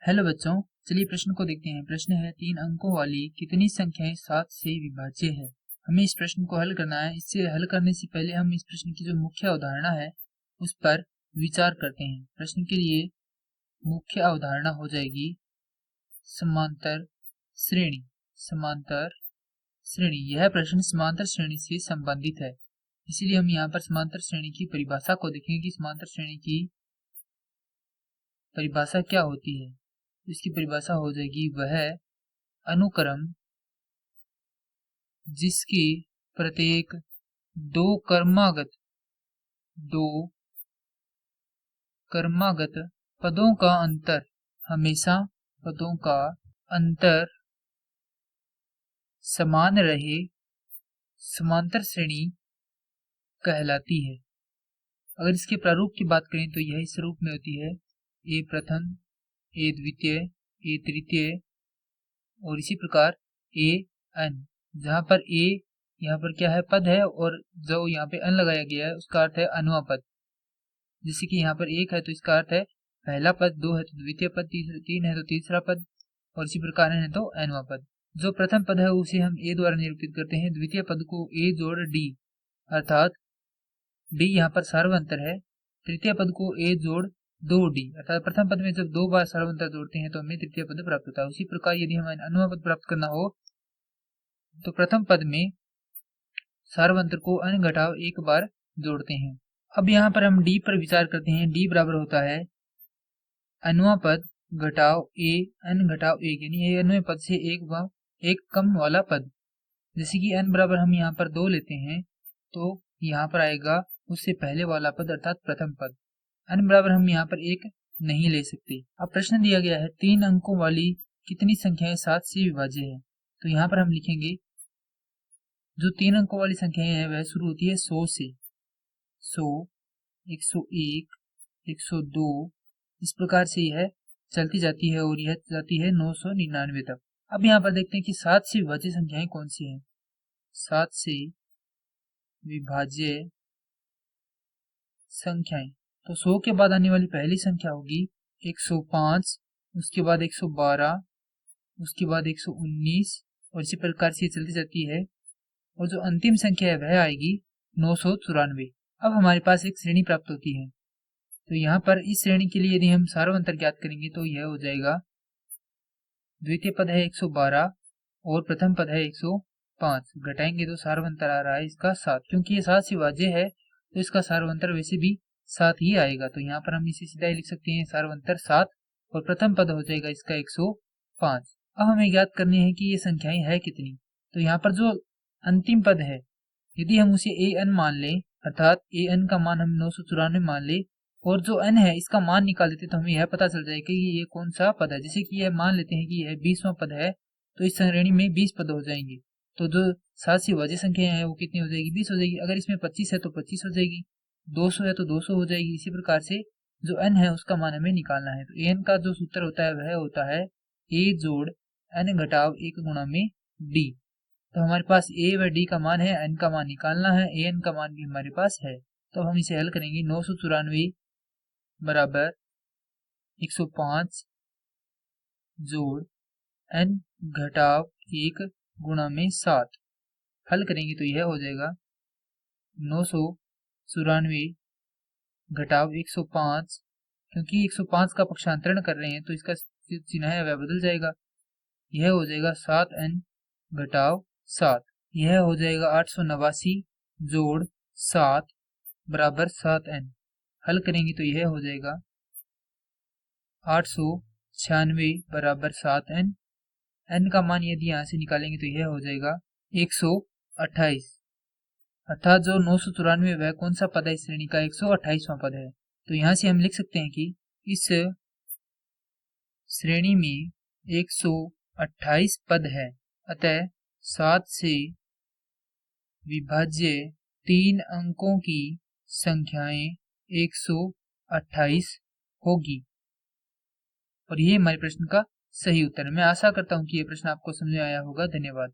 Hello बच्चों, चलिए प्रश्न को देखते हैं। प्रश्न है 3 अंकों वाली कितनी संख्याएं 7 से विभाज्य है। हमें इस प्रश्न को हल करना है। इससे हल करने से पहले हम इस प्रश्न की जो मुख्य अवधारणा है उस पर विचार करते हैं। प्रश्न के लिए मुख्य अवधारणा हो जाएगी समांतर श्रेणी। समांतर श्रेणी, यह प्रश्न समांतर श्रेणी से संबंधित है, इसीलिए हम यहाँ पर समांतर श्रेणी की परिभाषा को देखेंगे कि समांतर श्रेणी की परिभाषा क्या होती है। इसकी परिभाषा हो जाएगी वह अनुक्रम जिसकी प्रत्येक दो क्रमागत पदों का अंतर हमेशा पदों का अंतर समान रहे, समांतर श्रेणी कहलाती है। अगर इसके प्रारूप की बात करें तो यह इस रूप में होती है: ए प्रथम, ए द्वितीय, ए तृतीय और इसी प्रकार ए एन, जहां पर ए यहाँ पर क्या है, पद है, और जो यहाँ पे अन लगाया गया है उसका अर्थ है अनवा पद। जैसे कि यहाँ पर एक है तो इसका अर्थ है पहला पद, दो है तो द्वितीय पद, तीन है तो तीसरा पद और इसी प्रकार है तो एनवा पद। जो प्रथम पद है उसे हम ए द्वारा निरूपित करते हैं, द्वितीय पद को ए जोड़ डी, अर्थात डी यहाँ पर सार्वंतर है। तृतीय पद को ए जोड़ दो डी, अर्थात प्रथम पद में जब दो बार सार्वंतर जोड़ते हैं तो हमें तृतीय पद प्राप्त होता है। उसी प्रकार यदि हमें अनवा पद प्राप्त करना हो तो प्रथम पद में सार्वंतर को अन घटाव एक बार जोड़ते हैं। अब यहाँ पर हम डी पर विचार करते हैं। डी बराबर होता है अनवा पद घटाव ए एन घटाव एक, यानी ए अनवे पद से एक कम वाला पद। जैसे कि एन बराबर हम यहाँ पर 2 लेते हैं तो यहाँ पर आएगा उससे पहले वाला पद अर्थात प्रथम पद। एन बराबर हम यहाँ पर 1 नहीं ले सकते। अब प्रश्न दिया गया है 3 अंकों वाली कितनी संख्याएं 7 से विभाज्य है। तो यहाँ पर हम लिखेंगे जो 3 अंकों वाली संख्याएं हैं वह शुरू होती है 100 से। 100, 101, 102, इस प्रकार से यह चलती जाती है और यह जाती है 999 तक। अब यहाँ पर देखते हैं कि 7 से विभाज्य संख्याएं कौन सी हैं। 7 से विभाज्य संख्याएं, तो 100 के बाद आने वाली पहली संख्या होगी 105, उसके बाद 112, उसके बाद 119 और इसी प्रकार से चलती जाती है और जो अंतिम संख्या है वह आएगी 994। अब हमारे पास एक श्रेणी प्राप्त होती है। तो यहाँ पर इस श्रेणी के लिए यदि हम सार्वंतर ज्ञात करेंगे तो यह हो जाएगा द्वितीय पद है 112 और प्रथम पद है 105, घटाएंगे तो सार्वंतर आ रहा है इसका 7। क्योंकि ये 7 से विभाज्य है तो इसका सार्वंतर वैसे भी 7 ही आएगा। तो यहाँ पर हम इसे सीधा ही लिख सकते हैं सार्वंतर 7 और प्रथम पद हो जाएगा इसका 105। अब हमें ज्ञात करनी है कि ये संख्याएं है कितनी। तो यहाँ पर जो अंतिम पद है यदि हम उसे ए एन मान लें, अर्थात ए एन का मान हम 994 मान ले और जो n है इसका मान निकाल देते तो हमें यह पता चल जाएगा कि ये कौन सा पद है। जैसे कि यह मान लेते हैं कि यह 20वां पद है तो इस श्रेणी में 20 पद हो जाएंगे। तो जो 7 से विभाज्य संख्या है वो कितनी हो जाएगी, 20 हो जाएगी। अगर इसमें 25 है तो 25 हो जाएगी, 200 है तो 200 हो जाएगी। इसी प्रकार से जो n है उसका मान हमें निकालना है। तो an का जो सूत्र होता है वह होता है a जोड़ n घटाव 1 गुणा में d। तो हमारे पास a व d का मान है, n का मान निकालना है, an का मान भी हमारे पास है। तो हम इसे हल करेंगे। 994 बराबर 105 जोड़ n घटाव 1 गुणा में 7, हल करेंगे तो यह हो जाएगा 994 घटाव 105। क्योंकि 105 का पक्षांतरण कर रहे हैं तो इसका चिन्ह है वह बदल जाएगा। यह हो जाएगा 7n घटाव 7, यह हो जाएगा 889 जोड़ 7 बराबर 7n, हल करेंगे तो यह हो जाएगा 896 बराबर 7n। n का मान यदि यहाँ से निकालेंगे तो यह हो जाएगा 128, अर्थात जो 994 वह कौन सा पद है इस श्रेणी का, 128वां पद है। तो यहाँ से हम लिख सकते हैं कि इस श्रेणी में 128 पद है, अतः 7 से विभाज्य 3 अंकों की संख्याएं 128 होगी। और ये हमारे प्रश्न का सही उत्तर है। मैं आशा करता हूँ कि ये प्रश्न आपको समझ में आया होगा। धन्यवाद।